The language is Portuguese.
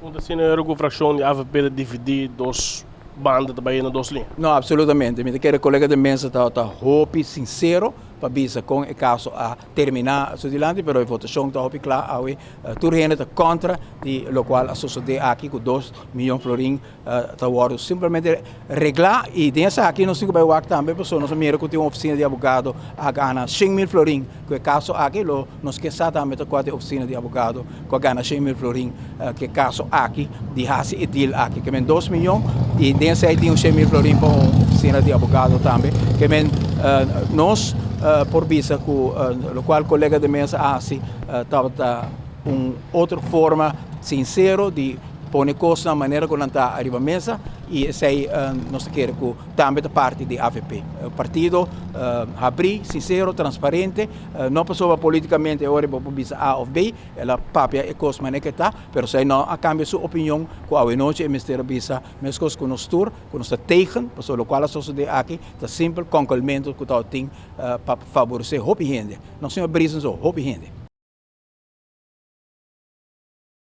Want assim a fração de AVP dividir dos bandas também nas duas linhas. Não, absolutamente. Me quero colega de mesa está hope sincero para bisa com o caso a terminar su dilante, pero a votação está hope claro, awe turgene está contra de lo qual a sociedade aqui com 2 milhões florim está word simplesmente reglar e dessa aqui não se vai o também pessoa nós mira que tem uma oficina de advogado a ganhar 100.000 florim, que caso aqui lo nos que está também com a oficina de advogado que ganha 100.000 florim, que caso aqui de hasi e deal aqui que men 2 milhões e dessa aí tem 100.000 florim para uma oficina de advogado também, que men nós por vista que o qual colega de mesa assim estava outra forma sincero de pôr coisas na maneira como está arriba à mesa e sei nós queremos que também da parte de AVP o partido abrir sincero transparente não passou politicamente agora por vista A ou B ela papia e coisa maneira que está mas sei não a cambio sua opinião que a noite é mistério visa mas coisas que nós tur que nós tegen passou o qual a sociedade aqui está simples concolmento que está tem para favorecer hope gente não sei brisa só hope gente